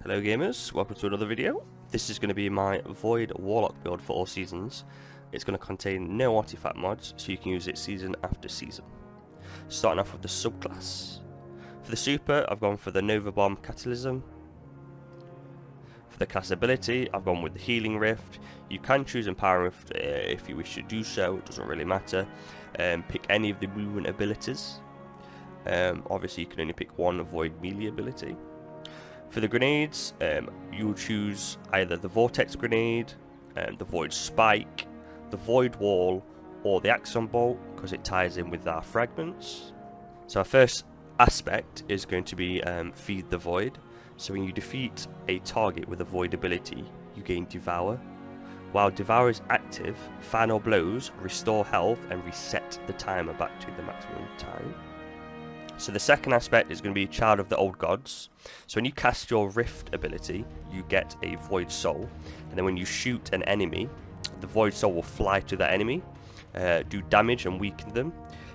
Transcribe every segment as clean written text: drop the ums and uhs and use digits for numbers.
Hello gamers, welcome to another video. This is going to be my Void Warlock build for all seasons. It's going to contain no artifact mods, so you can use it season after season. Starting off with the subclass. For the super, I've gone for the Nova Bomb Catalysm. For the class ability, I've gone with the Healing Rift. You can choose Empower Rift if you wish to do so, it doesn't really matter. Pick any of the movement abilities. Obviously you can only pick one Void melee ability. For the grenades, you'll choose either the Vortex Grenade, the Void Spike, the Void Wall, or the Axon Bolt, because it ties in with our fragments. So our first aspect is going to be Feed the Void. So when you defeat a target with a Void ability, you gain Devour. While Devour is active, final blows restore health and reset the timer back to the maximum time. So the second aspect is going to be Child of the Old Gods. So when you cast your Rift ability, you get a Void Soul, and then when you shoot an enemy, the Void Soul will fly to that enemy, do damage and weaken them.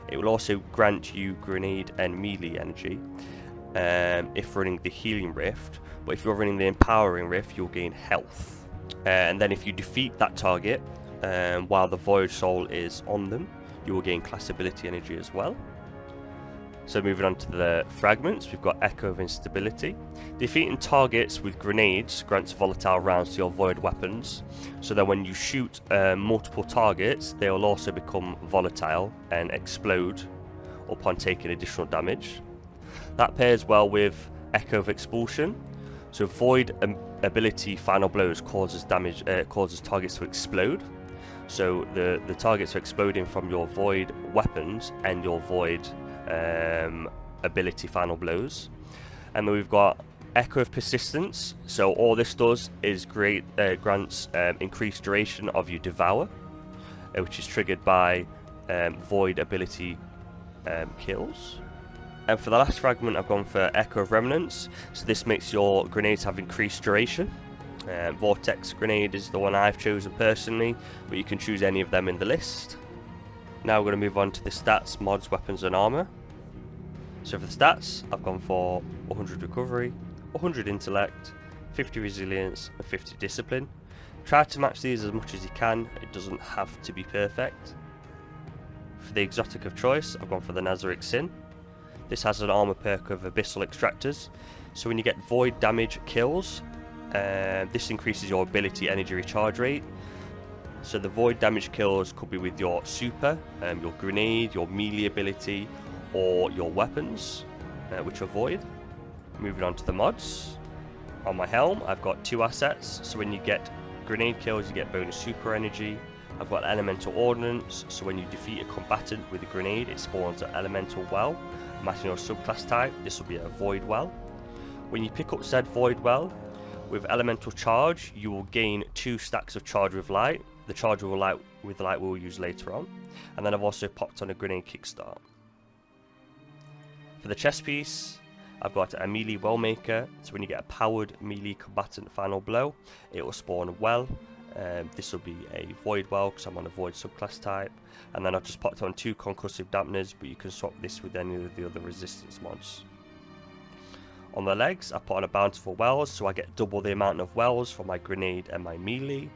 It will also grant you grenade and melee energy if running the Healing Rift, but if you're running the Empowering Rift, you'll gain health. And then if you defeat that target while the Void Soul is on them, you will gain class ability energy as well. So moving on to the fragments, we've got Echo of Instability. Defeating targets with grenades grants volatile rounds to your void weapons, so that when you shoot multiple targets, they will also become volatile and explode upon taking additional damage. That pairs well with Echo of Expulsion. So void ability final blows causes damage, causes targets to explode. So the targets are exploding from your void weapons and your void ability final blows. And then we've got Echo of Persistence. So all this does is grants increased duration of your Devour, which is triggered by void ability kills. And for the last fragment, I've gone for Echo of Remnants. So this makes your grenades have increased duration. Vortex Grenade is the one I've chosen personally, but you can choose any of them in the list. Now we're going to move on to the stats, mods, weapons and armor. So for the stats, I've gone for 100 recovery, 100 intellect, 50 resilience and 50 discipline. Try to match these as much as you can, it doesn't have to be perfect. For the exotic of choice, I've gone for the Nezarec Sin. This has an armor perk of Abyssal Extractors, so when you get void damage kills, this increases your ability energy recharge rate. So the void damage kills could be with your super, your grenade, your melee ability, or your weapons, which are void. Moving on to the mods. On my helm, I've got two assets. So when you get grenade kills, you get bonus super energy. I've got elemental ordnance. So when you defeat a combatant with a grenade, it spawns an elemental well, matching your subclass type. This will be a void well. When you pick up said void well, with elemental charge, you will gain 2 stacks of charge with light. The charge with light we'll use later on. And then I've also popped on a grenade kickstart. For the chest piece, I've got a melee well maker. So when you get a powered melee combatant final blow, it will spawn a well. This will be a void well because I'm on a void subclass type. And then I've just popped on 2 concussive dampeners, but you can swap this with any of the other resistance mods. On the legs, I put on a bountiful wells, so I get double the amount of wells for my grenade and my melee.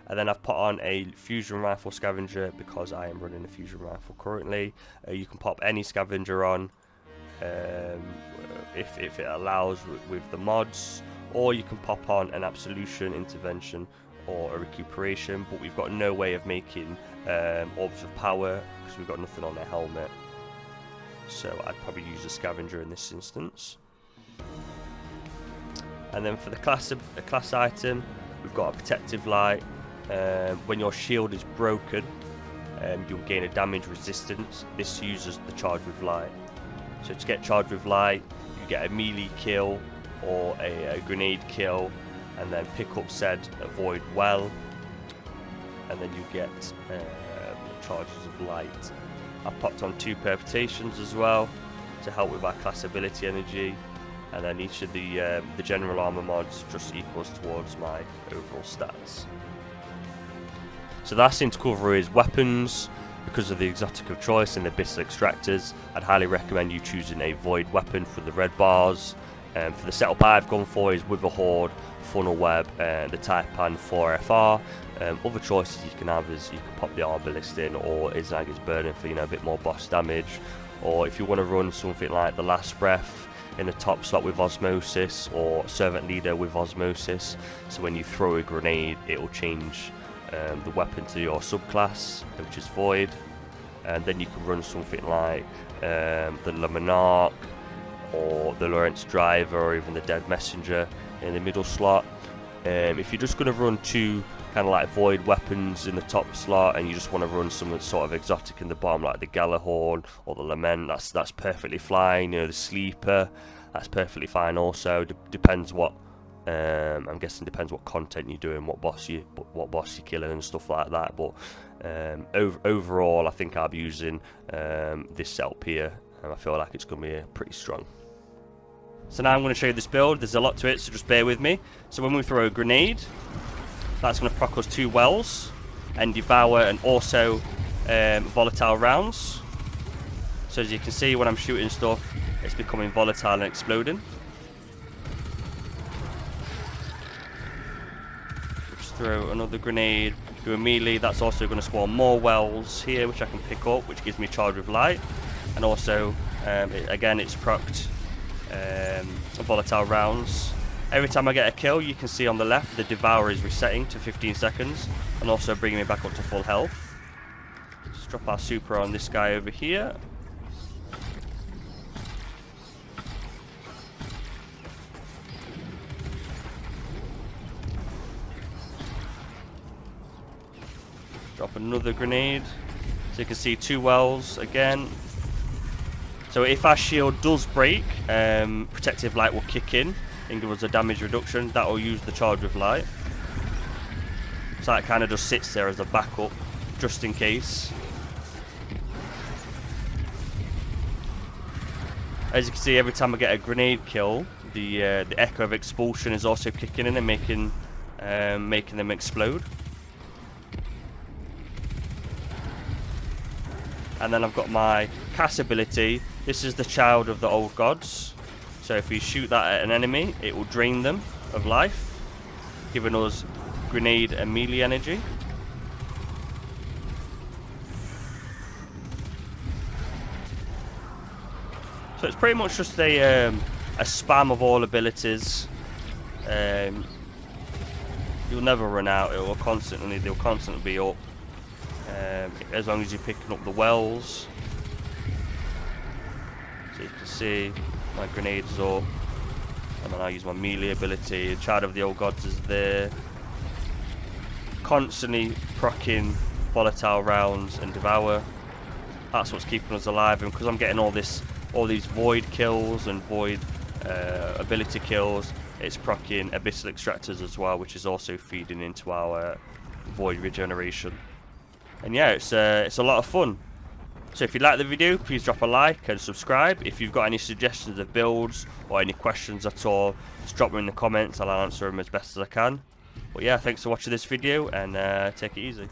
And then I've put on a fusion rifle scavenger because I am running a fusion rifle currently. You can pop any scavenger on if it allows with the mods, or you can pop on an absolution, intervention, or a recuperation. But we've got no way of making orbs of power because we've got nothing on the helmet. So I'd probably use a scavenger in this instance. And then for the class item, we've got a protective light. When your shield is broken, you'll gain a damage resistance. This uses the charge with light. So to get charged with light, you get a melee kill or a grenade kill, and then pick up said void well, and then you get charges of light. I've popped on 2 perputations as well to help with our class ability energy. And then each of the general armor mods just equals towards my overall stats. So the last thing to cover is weapons. Because of the exotic of choice and the Abyssal Extractors, I'd highly recommend you choosing a void weapon for the red bars. For the setup I've gone for is with a Horde, Funnel Web, the Taipan 4FR. Other choices you can have is you can pop the Arbalist in, or Iznag's Burden for, you know, a bit more boss damage. Or if you want to run something like the Last Breath in the top slot with Osmosis, or Servant Leader with Osmosis, so when you throw a grenade it will change the weapon to your subclass, which is Void. And then you can run something like the Le Monarch, or the Lawrence Driver, or even the Dead Messenger in the middle slot. If you're just going to run two kind of like Void weapons in the top slot, and you just want to run some sort of exotic in the bottom, like the Galahorn or the Lament, that's perfectly fine. You know, the Sleeper, that's perfectly fine also. Depends what I'm guessing depends what content you're doing, what boss you're killing and stuff like that. But overall, I think I'll be using this setup here, and I feel like it's going to be pretty strong. So now I'm going to show you this build. There's a lot to it, so just bear with me. So when we throw a grenade, that's going to proc us 2 wells and devour, and also volatile rounds. So as you can see, when I'm shooting stuff, it's becoming volatile and exploding. Just throw another grenade, do a melee. That's also going to spawn more wells here, which I can pick up, which gives me charge with light. And also, again, it's procced volatile rounds. Every time I get a kill, you can see on the left the Devour is resetting to 15 seconds and also bringing me back up to full health. Let's drop our super on this guy over here. Drop another grenade. So you can see 2 wells again. So if our shield does break, Protective Light will kick in and give us a damage reduction. That will use the charge with light. So that kind of just sits there as a backup, just in case. As you can see, every time I get a grenade kill, the Echo of Expulsion is also kicking in and making them explode. And then I've got my cast ability. This is the Child of the Old Gods. So if we shoot that at an enemy, it will drain them of life, giving us grenade and melee energy. So it's pretty much just a spam of all abilities. You'll never run out. They'll constantly be up. As long as you're picking up the wells. So you can see my grenades up, and then I use my melee ability. Child of the Old Gods is there, constantly proccing volatile rounds and devour. That's what's keeping us alive, and because I'm getting all these void kills and void ability kills, it's proccing abyssal extractors as well, which is also feeding into our void regeneration. And yeah, it's a lot of fun. So if you like the video, please drop a like and subscribe. If you've got any suggestions of builds or any questions at all, just drop them in the comments. I'll answer them as best as I can. But yeah, thanks for watching this video, and take it easy.